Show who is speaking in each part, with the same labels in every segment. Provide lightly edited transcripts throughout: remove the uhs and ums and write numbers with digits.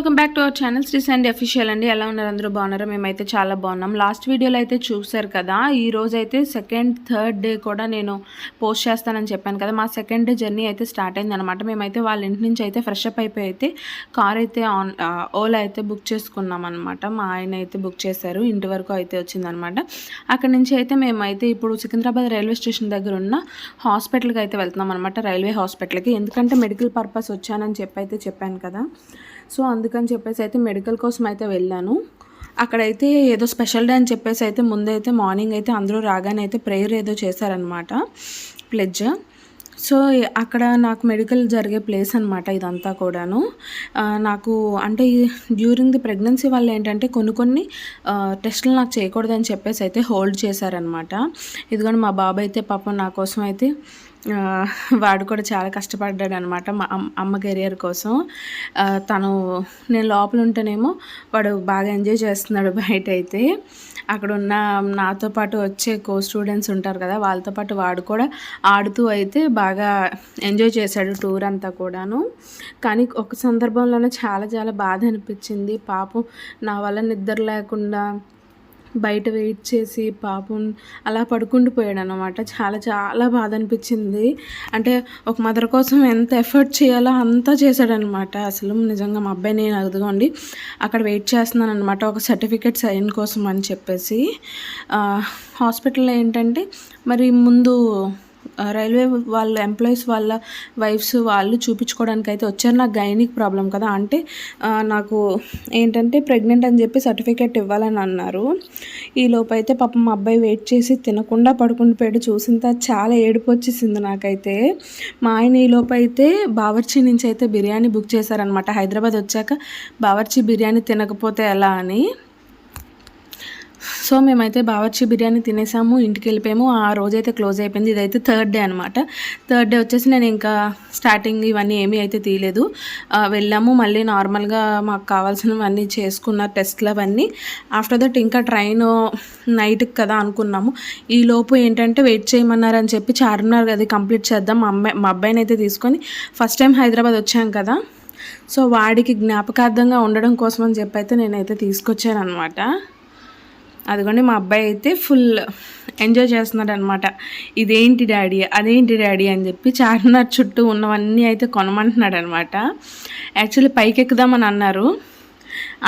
Speaker 1: Welcome back to our channel Sri Sunday official అండి. ఎలా ఉన్నారు అందరూ? బాగున్నారా? మేమైతే చాలా బాగున్నాం. లాస్ట్ వీడియోలో అయితే చూసారు కదా, ఈ రోజు అయితే సెకండ్ థర్డ్ డే కూడా నేను పోస్ట్ చేస్తానని చెప్పాను కదా. మా సెకండ్ డే జర్నీ అయితే స్టార్ట్ అయింది అనమాట. మేమైతే వాళ్ళ ఇంటి నుంచి అయితే ఫ్రెష్ అప్ అయిపోయి అయితే కార్ అయితే ఓలా అయితే బుక్ చేసుకున్నాం అనమాట. మా ఆయన అయితే బుక్ చేశారు, ఇంటి వరకు అయితే వచ్చిందనమాట. అక్కడ నుంచి అయితే మేమైతే ఇప్పుడు సికింద్రాబాద్ రైల్వే స్టేషన్ దగ్గర ఉన్న హాస్పిటల్కి అయితే వెళ్తున్నాం అనమాట, రైల్వే హాస్పిటల్కి. ఎందుకంటే మెడికల్ పర్పస్ వచ్చానని చెప్పాను కదా. సో అందుకని చెప్పేసి అయితే మెడికల్ కోసం అయితే వెళ్ళాను. అక్కడైతే ఏదో స్పెషల్ డే అని చెప్పేసి అయితే ముందైతే మార్నింగ్ అయితే అందరూ రాగానే అయితే ప్రేయర్ ఏదో చేశారనమాట, ప్లెడ్జ్. సో అక్కడ నాకు మెడికల్ జరిగే ప్లేస్ అనమాట ఇదంతా కూడాను. నాకు అంటే డ్యూరింగ్ ది ప్రెగ్నెన్సీ వల్ల ఏంటంటే కొన్ని టెస్టులు నాకు చేయకూడదని చెప్పేసి అయితే హోల్డ్ చేశారనమాట. ఇదిగోండి మా బాబు అయితే పాపం నా కోసం అయితే వాడు కూడా చాలా కష్టపడ్డాడు అనమాట, మా అమ్మ కెరియర్ కోసం. నేను లోపల ఉంటేనేమో వాడు బాగా ఎంజాయ్ చేస్తున్నాడు బయట అయితే. అక్కడ ఉన్న నాతో పాటు వచ్చే స్టూడెంట్స్ ఉంటారు కదా, వాళ్ళతో పాటు వాడు కూడా ఆడుతూ అయితే బాగా ఎంజాయ్ చేశాడు టూర్ అంతా కూడాను. కానీ ఒక సందర్భంలోనే చాలా బాధ అనిపించింది. పాపం నా వల్ల నిద్ర లేకుండా బయట వెయిట్ చేసి పాపం అలా పడుకుండిపోయాడు అనమాట. చాలా బాధ అనిపించింది. అంటే ఒక మదర్ కోసం ఎంత ఎఫర్ట్ చేయాలో అంతా చేశాడనమాట. అసలు నిజంగా మా అబ్బాయిని అదుగోండి అక్కడ వెయిట్ చేస్తున్నాను అనమాట, ఒక సర్టిఫికేట్ సైన్ కోసం అని చెప్పేసి. హాస్పిటల్లో ఏంటంటే మరి ముందు రైల్వే వాళ్ళ ఎంప్లాయీస్ వాళ్ళ వైఫ్స్ వాళ్ళు చూపించుకోవడానికి అయితే వచ్చారు. నాకు గైనిక్ ప్రాబ్లం కదా, అంటే నాకు ఏంటంటే ప్రెగ్నెంట్ అని చెప్పి సర్టిఫికేట్ ఇవ్వాలని అన్నారు. ఈ లోపు అయితే పాపం మా అబ్బాయి వెయిట్ చేసి తినకుండా పడుకుండిపోయాడు. చూసిన చాలా ఏడుపు వచ్చేసింది నాకైతే. మా ఆయన ఈ లోపు అయితే బావర్చి నుంచి అయితే బిర్యానీ బుక్ చేశారనమాట. హైదరాబాద్ వచ్చాక బావర్చి బిర్యానీ తినకపోతే ఎలా అని. సో మేమైతే బావర్చి బిర్యానీ తినేసాము, ఇంటికి వెళ్ళిపోయాము. ఆ రోజైతే క్లోజ్ అయిపోయింది. ఇదైతే థర్డ్ డే అనమాట. థర్డ్ డే వచ్చేసి నేను ఇంకా స్టార్టింగ్ ఇవన్నీ ఏమీ అయితే తీయలేదు. వెళ్ళాము, మళ్ళీ నార్మల్గా మాకు కావాల్సినవన్నీ చేసుకున్నారు, టెస్ట్లు అవన్నీ. ఆఫ్టర్ దట్ ఇంకా ట్రైన్ నైట్కి కదా అనుకున్నాము. ఈ లోపు ఏంటంటే వెయిట్ చేయమన్నారని చెప్పి చార్మినార్ అది కంప్లీట్ చేద్దాం. మా అబ్బాయిని అయితే తీసుకొని ఫస్ట్ టైం హైదరాబాద్ వచ్చాం కదా, సో వాడికి జ్ఞాపకార్థంగా ఉండడం కోసం అని చెప్పి అయితే నేనైతే తీసుకొచ్చాను అనమాట. అదిగోండి మా అబ్బాయి అయితే ఫుల్ ఎంజాయ్ చేస్తున్నాడు అనమాట. ఇదేంటి డాడీ అదేంటి డాడీ అని చెప్పి చార్మినార్ చుట్టూ ఉన్నవన్నీ అయితే కొనమంటున్నాడు అనమాట. యాక్చువల్లీ పైకి ఎక్కుదామని అన్నారు,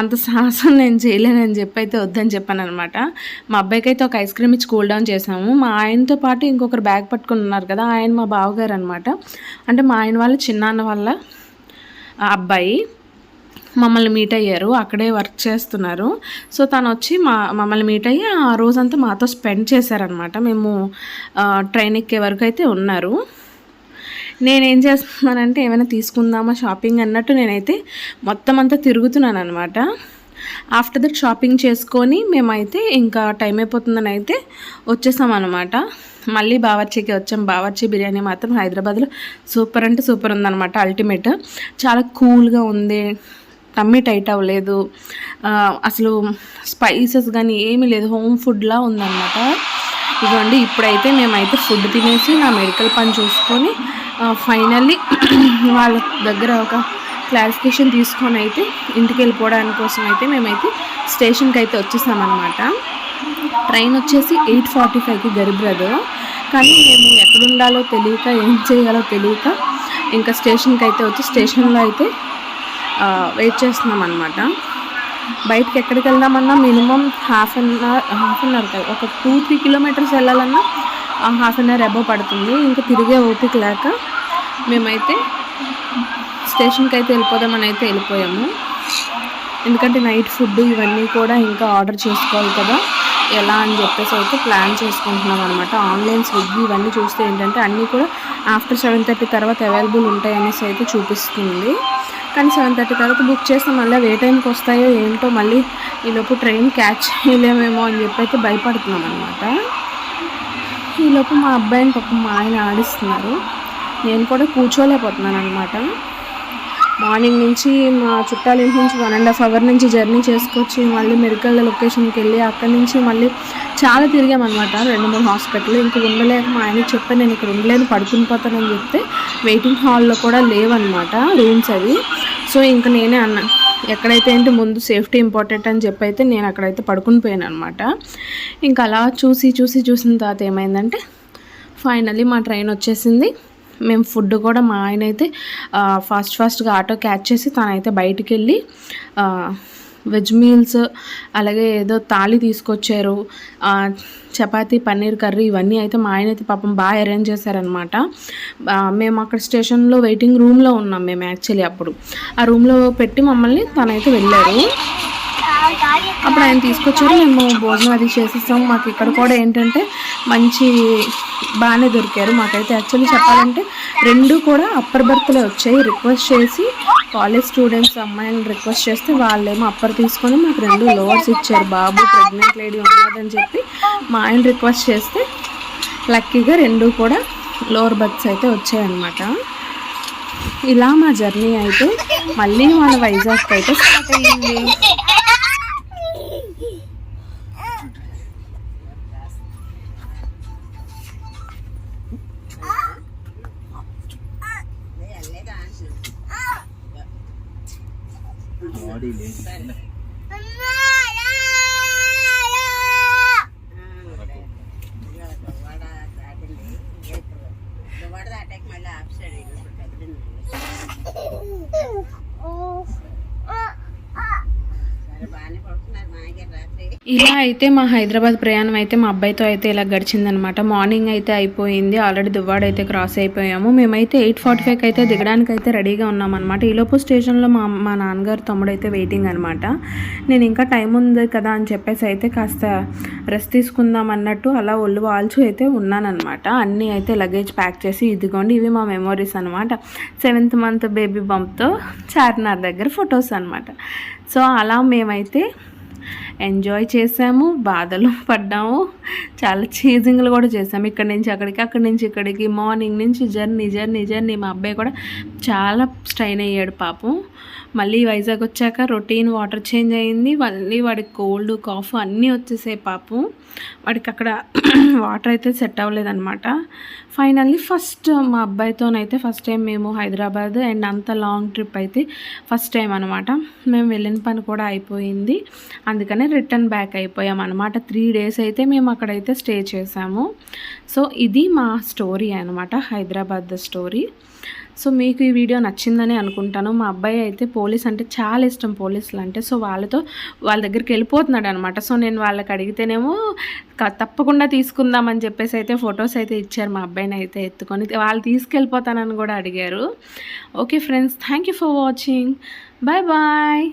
Speaker 1: అంత సాహసం నేను చేయలేనని చెప్పి అయితే వద్దని చెప్పాను అనమాట. మా అబ్బాయికి అయితే ఒక ఐస్ క్రీమ్ ఇచ్చి కూల్ డౌన్ చేసాము. మా ఆయనతో పాటు ఇంకొకరు బ్యాగ్ పట్టుకుని ఉన్నారు కదా, ఆయన మా బావగారు అనమాట. అంటే మా ఆయన వాళ్ళ చిన్నాన్న వాళ్ళ అబ్బాయి మమ్మల్ని మీట్ అయ్యారు, అక్కడే వర్క్ చేస్తున్నారు. సో తను వచ్చి మమ్మల్ని మీట్ అయ్యి ఆ రోజంతా మాతో స్పెండ్ చేశారనమాట. మేము ట్రైన్ ఎక్కే వరకు అయితే ఉన్నారు. నేనేం చేస్తున్నానంటే ఏమైనా తీసుకుందామా షాపింగ్ అన్నట్టు నేనైతే మొత్తం అంతా తిరుగుతున్నాను అనమాట. ఆఫ్టర్ దట్ షాపింగ్ చేసుకొని మేమైతే ఇంకా టైం అయిపోతుందని అయితే వచ్చేసామన్నమాట. మళ్ళీ బావర్చీకి వచ్చాం. బావర్చీ బిర్యానీ మాత్రం హైదరాబాద్లో సూపర్ అంటే సూపర్ ఉందన్నమాట, అల్టిమేట్. చాలా కూల్గా ఉంది, టమ్మీ టైట్ అవ్వలేదు, అసలు స్పైసెస్ కానీ ఏమీ లేదు, హోమ్ ఫుడ్లా ఉందన్నమాట. ఇదిగోండి ఇప్పుడైతే మేమైతే ఫుడ్ తినేసి నా మెడికల్ పని చూసుకొని ఫైనల్లీ వాళ్ళ దగ్గర ఒక క్లారిఫికేషన్ తీసుకొని అయితే ఇంటికి వెళ్ళిపోవడానికి కోసం అయితే మేమైతే స్టేషన్కి అయితే వచ్చేసామన్నమాట. ట్రైన్ వచ్చేసి 8:45కి గరీబ్రథ్. కానీ మేము ఎక్కడుండాలో తెలియక ఏం చేయాలో తెలియక ఇంకా స్టేషన్కి అయితే వచ్చి స్టేషన్లో అయితే వెయిట్ చేస్తున్నాం అనమాట. బయటకి ఎక్కడికి వెళ్దామన్నా మినిమం హాఫ్ అన్ అవర్ కాదు, ఒక 2-3 కిలోమీటర్స్ వెళ్ళాలన్నా హాఫ్ అన్ అవర్ అబవ్ పడుతుంది. ఇంకా తిరిగే ఓపిక లేక మేమైతే స్టేషన్కి అయితే వెళ్ళిపోదామని అయితే వెళ్ళిపోయాము. ఎందుకంటే నైట్ ఫుడ్ ఇవన్నీ కూడా ఇంకా ఆర్డర్ చేసుకోవాలి కదా, ఎలా అని చెప్పేసి అయితే ప్లాన్ చేసుకుంటున్నాం అనమాట. ఆన్లైన్ స్విగ్గీ ఇవన్నీ చూస్తే ఏంటంటే అన్నీ కూడా ఆఫ్టర్ 7:30 తర్వాత అవైలబుల్ ఉంటాయి అనేసి అయితే చూపిస్తుంది. కానీ 7:30 తర్వాత బుక్ చేస్తే మళ్ళీ ఏ టైంకి వస్తాయో ఏంటో, మళ్ళీ ఈలోపు ట్రైన్ క్యాచ్ చేయలేమేమో అని చెప్పి అయితే భయపడుతున్నాం అనమాట. ఈలోపు మా అబ్బాయిని పాపం మా ఆయన ఆడిస్తున్నారు, నేను కూడా కూర్చోలేకపోతున్నాను అనమాట. మార్నింగ్ నుంచి మా చుట్టాల ఇంటి నుంచి 1.5 అవర్ నుంచి జర్నీ చేసుకొచ్చి మళ్ళీ మెడికల్ లొకేషన్కి వెళ్ళి అక్కడి నుంచి మళ్ళీ చాలా తిరిగామన్నమాట, 2-3 హాస్పిటల్. ఇంక ఉండలేక మా ఆయనకి చెప్పాను, నేను ఇక్కడ ఉండలేను పడుకుని పోతానని చెప్తే వెయిటింగ్ హాల్లో కూడా లేవన్నమాట రూమ్స్ అవి. సో ఇంక నేనే అన్నా, ఎక్కడైతే ఏంటి ముందు సేఫ్టీ ఇంపార్టెంట్ అని చెప్పి అయితే నేను అక్కడైతే పడుకుని పోయాను అనమాట. ఇంకా అలా చూసిన తర్వాత ఏమైందంటే ఫైనల్లీ మా ట్రైన్ వచ్చేసింది. మేము ఫుడ్ కూడా మా ఆయన అయితే ఫాస్ట్గా ఆటో క్యాచ్ చేసి తనైతే బయటికి వెళ్ళి వెజ్ మీల్స్ అలాగే ఏదో తాళి తీసుకొచ్చారు, చపాతీ పన్నీర్ కర్రీ ఇవన్నీ అయితే మా ఆయన అయితే పాపం బాగా అరేంజ్ చేశారనమాట. మేము అక్కడ స్టేషన్లో వెయిటింగ్ రూమ్లో ఉన్నాం మేము యాక్చువల్లీ. అప్పుడు ఆ రూమ్లో పెట్టి మమ్మల్ని తనైతే వెళ్ళారు. అప్పుడు ఆయన తీసుకొచ్చారు, మేము భోజనం అది చేసేస్తాం. మాకు ఇక్కడ కూడా ఏంటంటే మంచి బాగానే దొరికారు మాకైతే. యాక్చువల్లీ చెప్పాలంటే 2 కూడా అప్పర్ బర్త్లే వచ్చాయి. రిక్వెస్ట్ చేసి కాలేజ్ స్టూడెంట్స్ అమ్మాయిని రిక్వెస్ట్ చేస్తే వాళ్ళేమో అప్పర్ తీసుకొని మాకు 2 లోవర్స్ ఇచ్చారు. బాబు ప్రెగ్నెంట్ లేడీ ఉన్నదని చెప్పి మా ఆయన రిక్వెస్ట్ చేస్తే లక్కీగా 2 కూడా లోవర్ బర్త్స్ అయితే వచ్చాయన్నమాట. ఇలా మా జర్నీ అయితే మళ్ళీ మన వైజాగ్ అయితే స్టార్ట్ అయ్యింది. ఇలా అయితే మా హైదరాబాద్ ప్రయాణం అయితే మా అబ్బాయితో అయితే ఇలా గడిచిందనమాట. మార్నింగ్ అయితే అయిపోయింది, ఆల్రెడీ దువ్వాడ అయితే క్రాస్ అయిపోయాము. మేమైతే 8:45కి అయితే దిగడానికి అయితే రెడీగా ఉన్నామన్నమాట. ఈలోపు స్టేషన్లో మా నాన్నగారు తమ్ముడు అయితే వెయిటింగ్ అనమాట. నేను ఇంకా టైం ఉంది కదా అని చెప్పేసి అయితే కాస్త రెస్ట్ తీసుకుందాం అన్నట్టు అలా ఒళ్ళు వాల్చు అయితే ఉన్నానన్నమాట. అన్నీ అయితే లగేజ్ ప్యాక్ చేసి ఇదిగోండి ఇవి మా మెమోరీస్ అనమాట. 7th month బేబీ బంప్తో చార్మినార్ దగ్గర ఫొటోస్ అనమాట. సో అలా మేమైతే ఎంజాయ్ చేసాము, బాధలు పడ్డాము, చాలా చేజింగ్లు కూడా చేసాము. ఇక్కడి నుంచి అక్కడికి, అక్కడి నుంచి ఇక్కడికి, మార్నింగ్ నుంచి జర్నీ. మా అబ్బాయి కూడా చాలా స్ట్రైన్ అయ్యాడు పాపం. మళ్ళీ వైజాగ్ వచ్చాక రొటీన్ వాటర్ చేంజ్ అయింది. మళ్ళీ వాడికి కోల్డ్ కాఫ్ అన్నీ వచ్చేసాయి పాపం. వాడికి అక్కడ వాటర్ అయితే సెట్ అవ్వలేదన్నమాట. ఫైనల్లీ ఫస్ట్ మా అబ్బాయితోనైతే ఫస్ట్ టైం మేము హైదరాబాద్ అండ్ అంత లాంగ్ ట్రిప్ అయితే ఫస్ట్ టైం అనమాట. మేము వెళ్ళిన పని కూడా అయిపోయింది, అందుకనే రిటర్న్ బ్యాక్ అయిపోయాం అనమాట. 3 days అయితే మేము అక్కడైతే స్టే చేసాము. సో ఇది మా స్టోరీ అనమాట, హైదరాబాద్ స్టోరీ. సో మీకు ఈ వీడియో నచ్చిందని అనుకుంటాను. మా అబ్బాయి అయితే పోలీస్ అంటే చాలా ఇష్టం, పోలీసులు అంటే. సో వాళ్ళ దగ్గరికి వెళ్ళిపోతున్నాడు అనమాట. సో నేను వాళ్ళకి అడిగితేనేమో తప్పకుండా తీసుకుందామని చెప్పేసి అయితే ఫొటోస్ అయితే ఇచ్చారు మా అబ్బాయిని అయితే ఎత్తుకొని. వాళ్ళు తీసుకెళ్ళిపోతానని కూడా అడిగారు. Okay friends, thank you for watching. Bye bye.